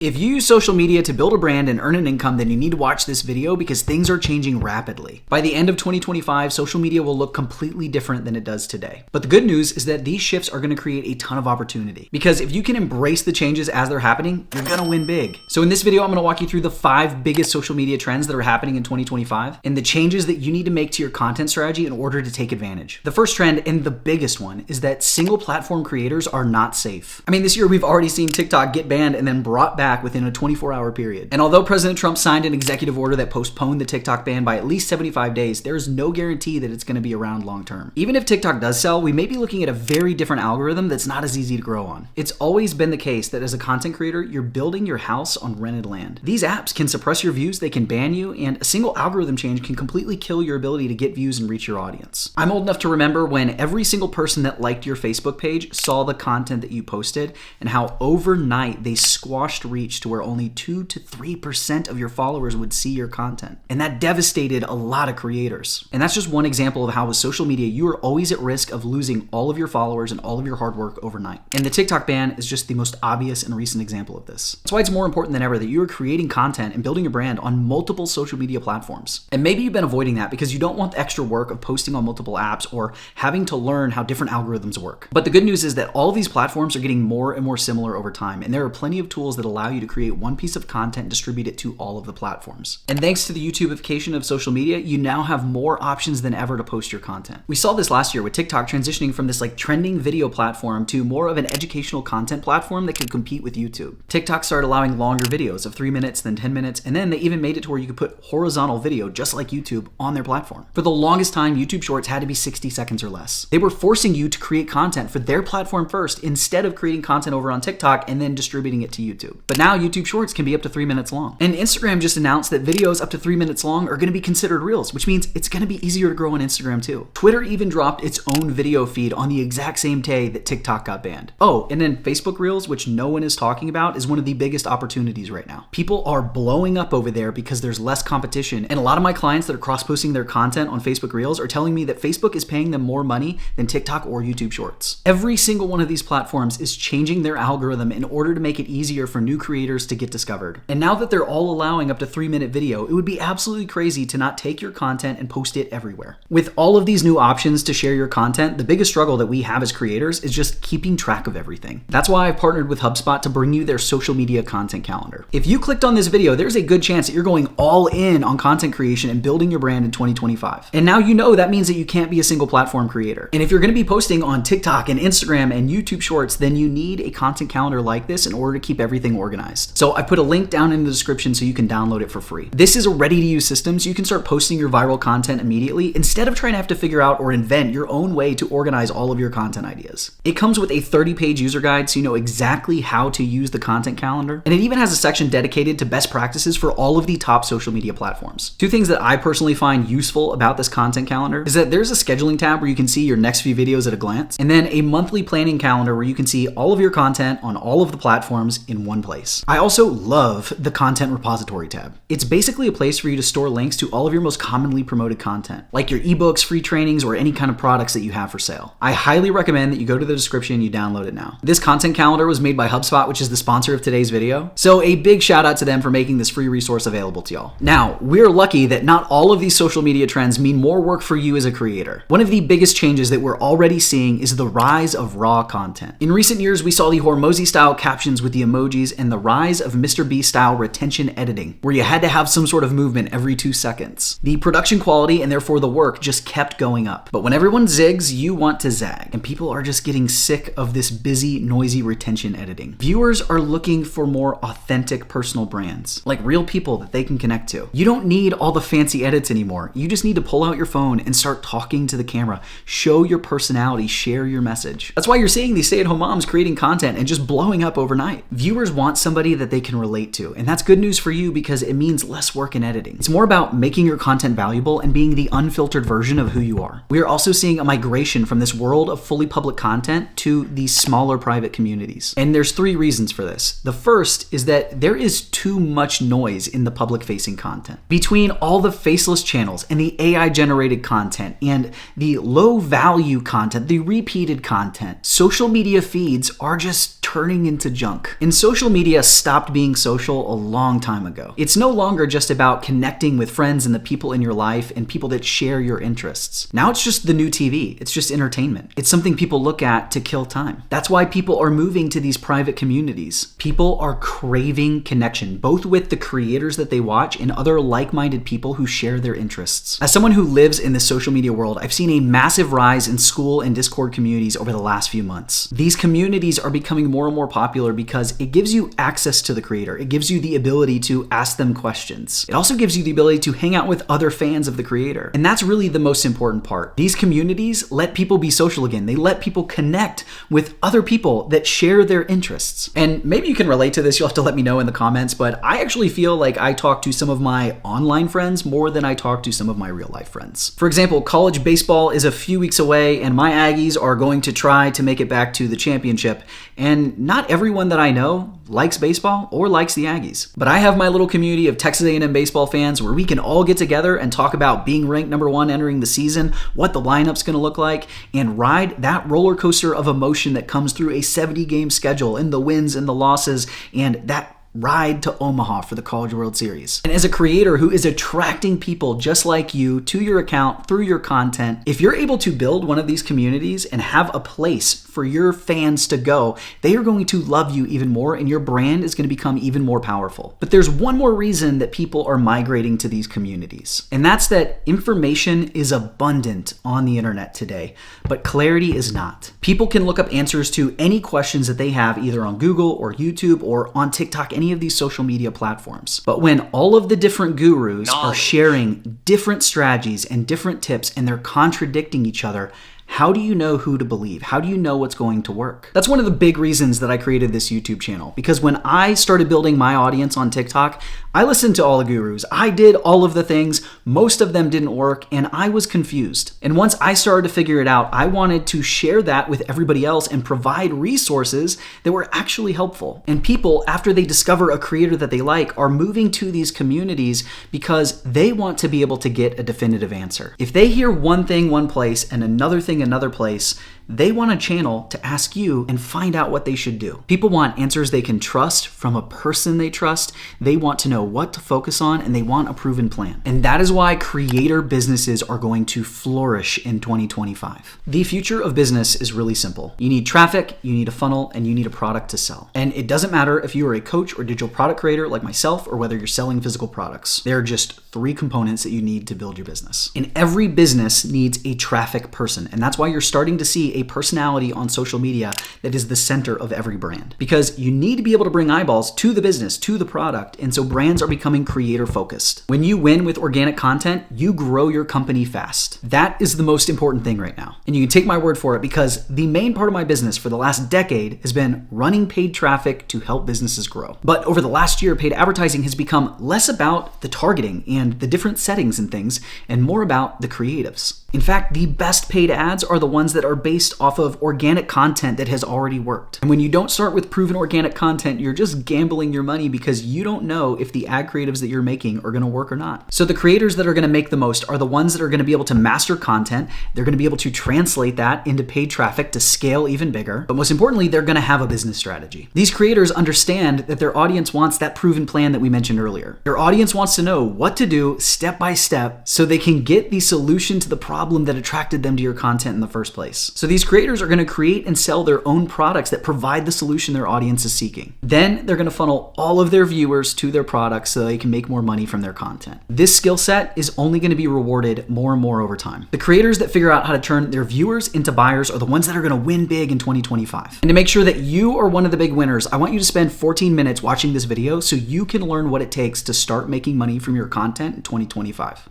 If you use social media to build a brand and earn an income, then you need to watch this video because things are changing rapidly. By the end of 2025, social media will look completely different than it does today. But the good news is that these shifts are going to create a ton of opportunity. Because if you can embrace the changes as they're happening, you're going to win big. So in this video, I'm going to walk you through the 5 biggest social media trends that are happening in 2025 and the changes that you need to make to your content strategy in order to take advantage. The first trend, and the biggest one, is that single platform creators are not safe. I mean, this year we've already seen TikTok get banned and then brought back within a 24-hour period. And although President Trump signed an executive order that postponed the TikTok ban by at least 75 days, there is no guarantee that it's going to be around long term. Even if TikTok does sell, we may be looking at a very different algorithm that's not as easy to grow on. It's always been the case that as a content creator, you're building your house on rented land. These apps can suppress your views, they can ban you, and a single algorithm change can completely kill your ability to get views and reach your audience. I'm old enough to remember when every single person that liked your Facebook page saw the content that you posted and how overnight they squashed reach to where only 2 to 3% of your followers would see your content. And that devastated a lot of creators. And that's just one example of how with social media, you are always at risk of losing all of your followers and all of your hard work overnight. And the TikTok ban is just the most obvious and recent example of this. That's why it's more important than ever that you are creating content and building a brand on multiple social media platforms. And maybe you've been avoiding that because you don't want the extra work of posting on multiple apps or having to learn how different algorithms work. But the good news is that all of these platforms are getting more and more similar over time. And there are plenty of tools that allow you to create one piece of content and distribute it to all of the platforms. And thanks to the YouTubeification of social media, you now have more options than ever to post your content. We saw this last year with TikTok transitioning from this trending video platform to more of an educational content platform that could compete with YouTube. TikTok started allowing longer videos of 3 minutes, then 10 minutes, and then they even made it to where you could put horizontal video just like YouTube on their platform. For the longest time, YouTube Shorts had to be 60 seconds or less. They were forcing you to create content for their platform first instead of creating content over on TikTok and then distributing it to YouTube. But now YouTube Shorts can be up to 3 minutes long. And Instagram just announced that videos up to 3 minutes long are going to be considered Reels, which means it's going to be easier to grow on Instagram too. Twitter even dropped its own video feed on the exact same day that TikTok got banned. Oh, and then Facebook Reels, which no one is talking about, is one of the biggest opportunities right now. People are blowing up over there because there's less competition. And a lot of my clients that are cross-posting their content on Facebook Reels are telling me that Facebook is paying them more money than TikTok or YouTube Shorts. Every single one of these platforms is changing their algorithm in order to make it easier for new creators to get discovered. And now that they're all allowing up to 3-minute video, it would be absolutely crazy to not take your content and post it everywhere. With all of these new options to share your content, the biggest struggle that we have as creators is just keeping track of everything. That's why I've partnered with HubSpot to bring you their social media content calendar. If you clicked on this video, there's a good chance that you're going all in on content creation and building your brand in 2025. And now you know that means that you can't be a single platform creator. And if you're going to be posting on TikTok and Instagram and YouTube Shorts, then you need a content calendar like this in order to keep everything organized. So I put a link down in the description so you can download it for free. This is a ready-to-use system so you can start posting your viral content immediately instead of trying to have to figure out or invent your own way to organize all of your content ideas. It comes with a 30-page user guide so you know exactly how to use the content calendar, and it even has a section dedicated to best practices for all of the top social media platforms. 2 things that I personally find useful about this content calendar is that there's a scheduling tab where you can see your next few videos at a glance, and then a monthly planning calendar where you can see all of your content on all of the platforms in one place. I also love the content repository tab. It's basically a place for you to store links to all of your most commonly promoted content, like your ebooks, free trainings, or any kind of products that you have for sale. I highly recommend that you go to the description and you download it now. This content calendar was made by HubSpot, which is the sponsor of today's video. So a big shout out to them for making this free resource available to y'all. Now, we're lucky that not all of these social media trends mean more work for you as a creator. One of the biggest changes that we're already seeing is the rise of raw content. In recent years, we saw the Hormozy style captions with the emojis and the rise of Mr. Beast style retention editing, where you had to have some sort of movement every 2 seconds. The production quality and therefore the work just kept going up. But when everyone zigs, you want to zag. And people are just getting sick of this busy, noisy retention editing. Viewers are looking for more authentic personal brands, like real people that they can connect to. You don't need all the fancy edits anymore. You just need to pull out your phone and start talking to the camera. Show your personality, share your message. That's why you're seeing these stay-at-home moms creating content and just blowing up overnight. Viewers want somebody that they can relate to, and that's good news for you because it means less work in editing. It's more about making your content valuable and being the unfiltered version of who you are. We are also seeing a migration from this world of fully public content to these smaller private communities. And there's 3 reasons for this. The first is that there is too much noise in the public-facing content. Between all the faceless channels and the AI-generated content and the low-value content, the repeated content, social media feeds are just turning into junk. And social media media stopped being social a long time ago. It's no longer just about connecting with friends and the people in your life and people that share your interests. Now it's just the new TV. It's just entertainment. It's something people look at to kill time. That's why people are moving to these private communities. People are craving connection, both with the creators that they watch and other like-minded people who share their interests. As someone who lives in the social media world, I've seen a massive rise in school and Discord communities over the last few months. These communities are becoming more and more popular because it gives you access to the creator. It gives you the ability to ask them questions. It also gives you the ability to hang out with other fans of the creator. And that's really the most important part. These communities let people be social again. They let people connect with other people that share their interests. And maybe you can relate to this. You'll have to let me know in the comments, but I actually feel like I talk to some of my online friends more than I talk to some of my real life friends. For example, college baseball is a few weeks away and my Aggies are going to try to make it back to the championship. And not everyone that I know likes baseball or likes the Aggies. But I have my little community of Texas A&M baseball fans where we can all get together and talk about being ranked number 1 entering the season, what the lineup's going to look like, and ride that roller coaster of emotion that comes through a 70-game schedule and the wins and the losses and that ride to Omaha for the College World Series. And as a creator who is attracting people just like you to your account through your content, if you're able to build one of these communities and have a place for your fans to go, they are going to love you even more and your brand is going to become even more powerful. But there's one more reason that people are migrating to these communities, and that's that information is abundant on the internet today, but clarity is not. People can look up answers to any questions that they have either on Google or YouTube or on TikTok, any of these social media platforms. But when all of the different gurus are sharing different strategies and different tips and they're contradicting each other, how do you know who to believe? How do you know what's going to work? That's one of the big reasons that I created this YouTube channel, because when I started building my audience on TikTok, I listened to all the gurus. I did all of the things. Most of them didn't work, and I was confused. And once I started to figure it out, I wanted to share that with everybody else and provide resources that were actually helpful. And people, after they discover a creator that they like, are moving to these communities because they want to be able to get a definitive answer. If they hear one thing one place and another thing another place, they want a channel to ask you and find out what they should do. People want answers they can trust from a person they trust. They want to know what to focus on, and they want a proven plan. And that is why creator businesses are going to flourish in 2025. The future of business is really simple. You need traffic, you need a funnel, and you need a product to sell. And it doesn't matter if you are a coach or digital product creator like myself, or whether you're selling physical products. There are just 3 components that you need to build your business. And every business needs a traffic person. And that's why you're starting to see a personality on social media that is the center of every brand, because you need to be able to bring eyeballs to the business, to the product. And so brands are becoming creator focused. When you win with organic content, you grow your company fast. That is the most important thing right now. And you can take my word for it, because the main part of my business for the last decade has been running paid traffic to help businesses grow. But over the last year, paid advertising has become less about the targeting and the different settings and things, and more about the creatives. In fact, the best paid ads are the ones that are based off of organic content that has already worked. And when you don't start with proven organic content, you're just gambling your money because you don't know if the ad creatives that you're making are going to work or not. So the creators that are going to make the most are the ones that are going to be able to master content. They're going to be able to translate that into paid traffic to scale even bigger. But most importantly, they're going to have a business strategy. These creators understand that their audience wants that proven plan that we mentioned earlier. Their audience wants to know what to do step by step so they can get the solution to the problem that attracted them to your content in the first place. So these creators are going to create and sell their own products that provide the solution their audience is seeking. Then they're going to funnel all of their viewers to their products so they can make more money from their content. This skill set is only going to be rewarded more and more over time. The creators that figure out how to turn their viewers into buyers are the ones that are going to win big in 2025. And to make sure that you are one of the big winners, I want you to spend 14 minutes watching this video so you can learn what it takes to start making money from your content in 2025.